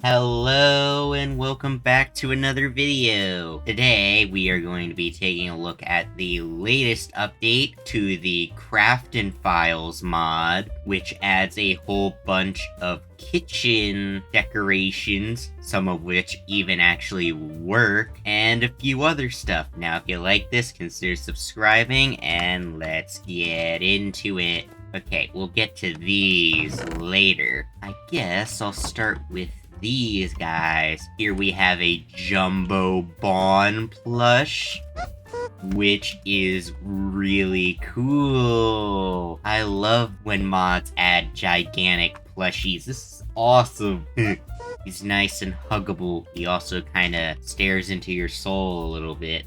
Hello and welcome back to another video. Today we are going to be taking a look at the latest update to the Craften Files mod, which adds a whole bunch of kitchen decorations, some of which even actually work, and a few other stuff. Now if you like this, consider subscribing and let's get into it. Okay, we'll get to these later. I guess I'll start with these guys. Here we have a Jumbo Bon plush, which is really cool. I love when mods add gigantic plushies. This is awesome. He's nice and huggable. He also kind of stares into your soul a little bit.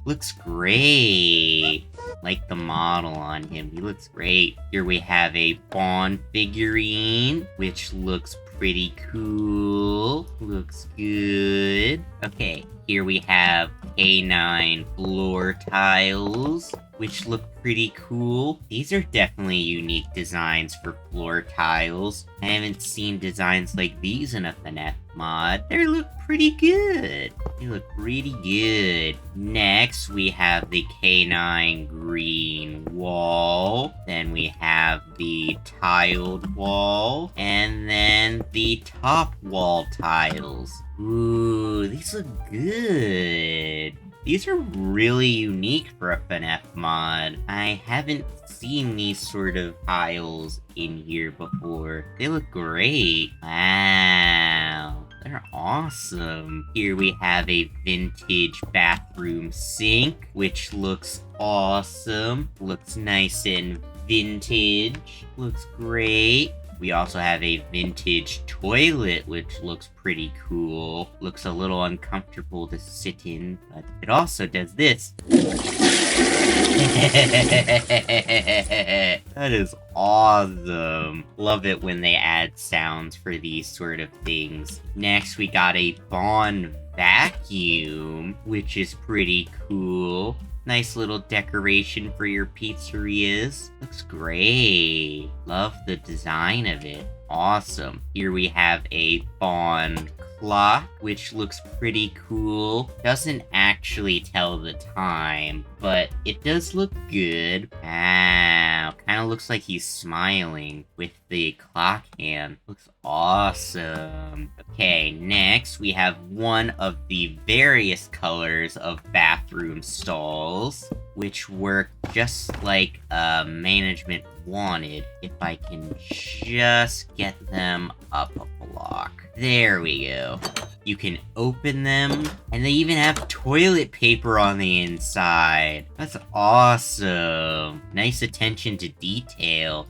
Looks great. Like the model on him. He looks great. Here we have a Bon figurine, which looks pretty cool. Looks good. Okay, here we have K9 floor tiles, which look pretty cool. These are definitely unique designs for floor tiles. I haven't seen designs like these in a Fnaf mod. They look pretty good. They look really good. Next, we have the K9 green wall. Then we have the tiled wall. And then the top wall tiles. Ooh, these look good. These are really unique for a Fnaf mod. I haven't seen these sort of tiles in here before. They look great. Wow. They're awesome. Here we have a vintage bathroom sink, which looks awesome. Looks nice and vintage. Looks great. We also have a vintage toilet, which looks pretty cool. Looks a little uncomfortable to sit in, but it also does this. That is awesome. Love it when they add sounds for these sort of things. Next, we got a Bon vacuum, which is pretty cool. Nice little decoration for your pizzerias. Looks great. Love the design of it. Awesome. Here we have a Bon clock, which looks pretty cool. Doesn't actually tell the time, but it does look good. Wow. Kind of looks like he's smiling with the clock hand. Looks awesome. Okay, next we have one of the various colors of bathroom stalls, which work just like management wanted. If I can just get them up a block. There we go. You can open them, and they even have toilet paper on the inside. That's awesome. Nice attention to detail.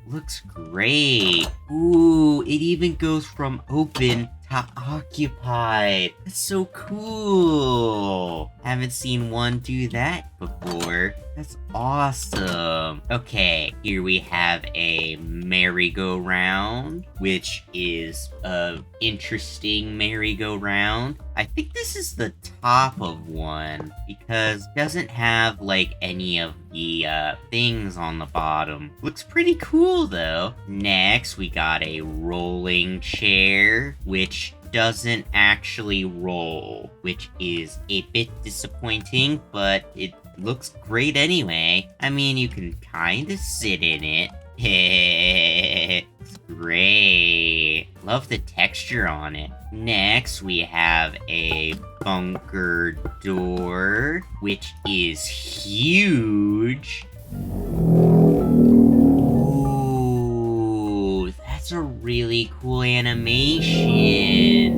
Looks great. Ooh, it even goes from open to occupied. That's so cool. Haven't seen one do that before. That's awesome. Okay, here we have a merry-go-round, which is an interesting merry-go-round. I think this is the top of one, because it doesn't have, like, any of the things on the bottom. Looks pretty cool, though. Next, we got a rolling chair, which doesn't actually roll, which is a bit disappointing, but it looks great anyway. I mean, you can kind of sit in it. It's great. Love the texture on it. Next, we have a bunker door, which is huge. Ooh, that's a really cool animation.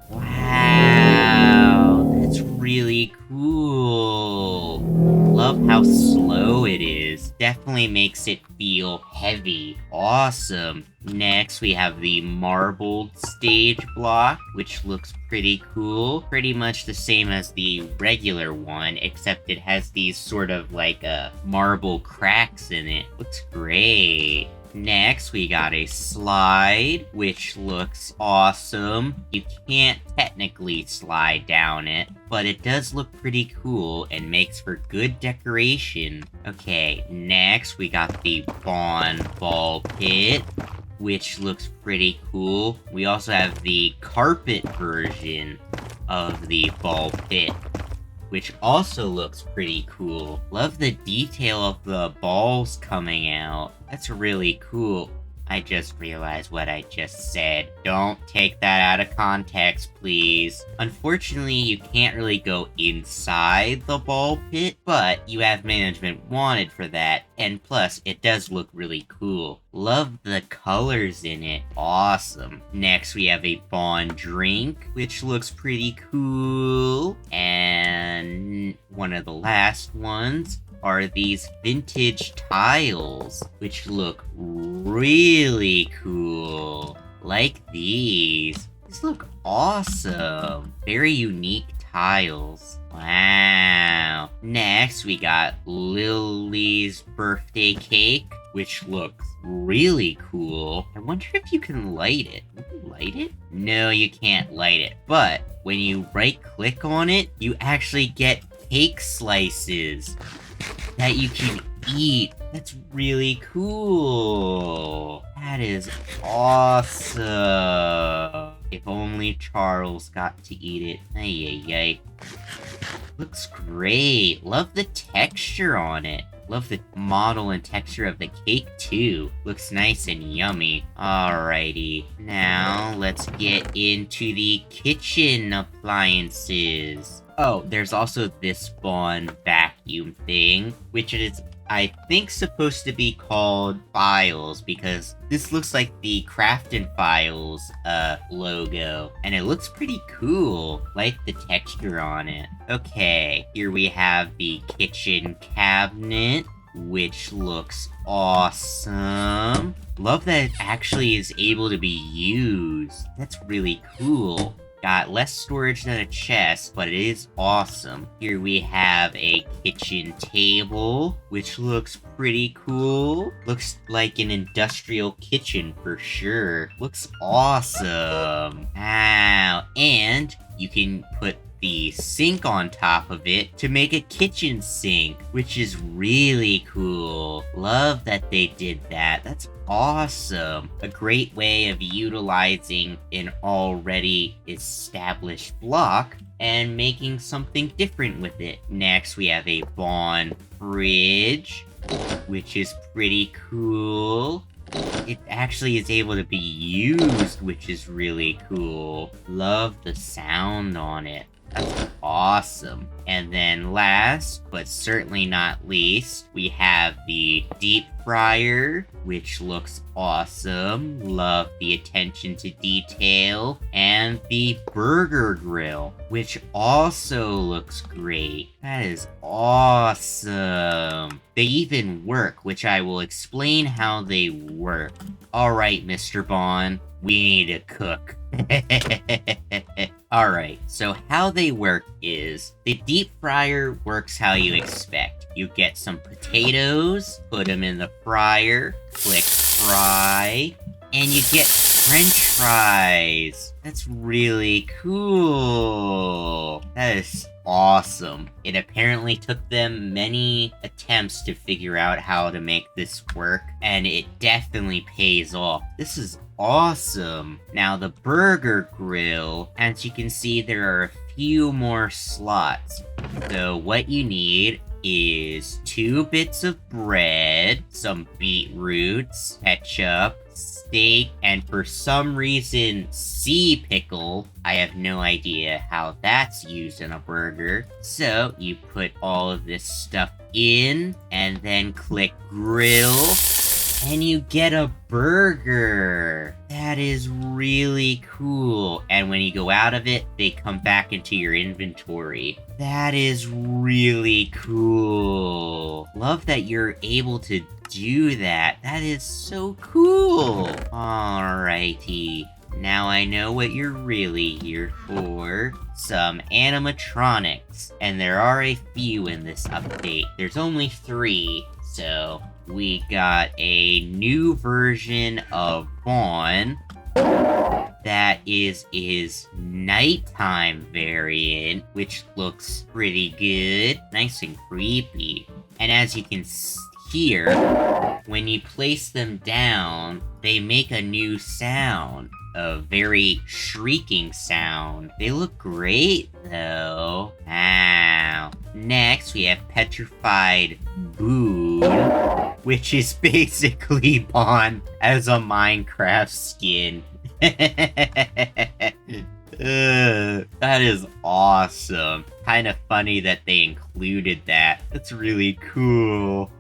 Wow, that's really cool. Love how slow it is. Definitely makes it feel heavy. Awesome. Next, we have the marbled stage block, which looks pretty cool. Pretty much the same as the regular one, except it has these sort of like marble cracks in it. Looks great. Next, we got a slide, which looks awesome. You can't technically slide down it, but it does look pretty cool and makes for good decoration. Okay, next we got the Bon ball pit, which looks pretty cool. We also have the carpet version of the ball pit, which also looks pretty cool. Love the detail of the balls coming out. That's really cool. I just realized what I just said. Don't take that out of context, please. Unfortunately, you can't really go inside the ball pit, but you have management wanted for that, and plus, it does look really cool. Love the colors in it. Awesome. Next, we have a Bond drink, which looks pretty cool. And one of the last ones are these vintage tiles, which look really cool. Like these. These look awesome. Very unique tiles. Wow. Next, we got Lily's birthday cake, which looks really cool. I wonder if you can light it. Can you light it? No, you can't light it. But when you right-click on it, you actually get cake slices that you can eat. That's really cool. That is awesome. If only Charles got to eat it. Ay, ay, ay. Looks great. Love the texture on it. Love the model and texture of the cake, too. Looks nice and yummy. Alrighty. Now, let's get into the kitchen appliances. Oh, there's also this Bond vacuum thing, which is, I think, supposed to be called Files, because this looks like the Craften Files logo, and it looks pretty cool. Like the texture on it. Okay, here we have the kitchen cabinet, which looks awesome. Love that it actually is able to be used. That's really cool. Got less storage than a chest, but it is awesome. Here we have a kitchen table, which looks pretty cool. Looks like an industrial kitchen for sure. Looks awesome. Wow. And you can put the sink on top of it to make a kitchen sink, which is really cool. Love that they did that. That's awesome. A great way of utilizing an already established block and making something different with it. Next, we have a Bond fridge, which is pretty cool. It actually is able to be used, which is really cool. Love the sound on it. That's awesome. And then last, but certainly not least, we have the deep fryer, which looks awesome. Love the attention to detail. And the burger grill, which also looks great. That is awesome. They even work, which I will explain how they work. Alright, Mr. Bond, we need to cook. Alright, so how they work is, the deep fryer works how you expect. You get some potatoes, put them in the fryer, click fry, and you get French fries. That's really cool. That is awesome. It apparently took them many attempts to figure out how to make this work, and it definitely pays off. This is awesome. Now the burger grill, as you can see, there are a few more slots. So what you need is 2 bits of bread, some beetroots, ketchup, steak, and for some reason, sea pickle. I have no idea how that's used in a burger. So you put all of this stuff in, and then click grill, and you get a burger. That is really cool. And when you go out of it, they come back into your inventory. That is really cool. Love that you're able to do that. That is so cool. Alrighty. Now I know what you're really here for. Some animatronics. And there are a few in this update. There's only 3. So we got a new version of Vaughn. That is his nighttime variant, which looks pretty good. Nice and creepy. And as you can here, when you place them down, they make a new sound. A very shrieking sound. They look great, though. Wow. Next, we have Petrified Boon, which is basically Bond as a Minecraft skin. That is awesome. Kind of funny that they included that. That's really cool.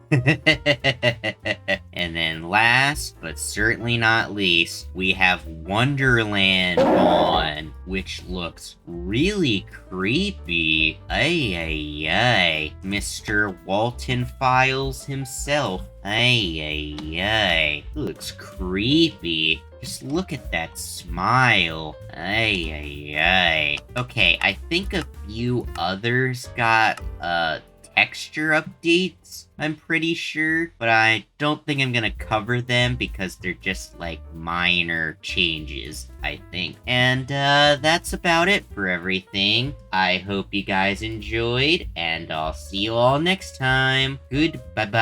And then last, but certainly not least, we have Wonderland on, which looks really creepy. Ay, ay, ay. Mr. Walton Files himself. Ay, ay, ay. Looks creepy. Just look at that smile. Ay, ay, ay. Okay, I think a few others got, texture updates, I'm pretty sure, but I don't think I'm gonna cover them because they're just like minor changes, I think. And that's about it for everything. I hope you guys enjoyed, and I'll see you all next time. Goodbye.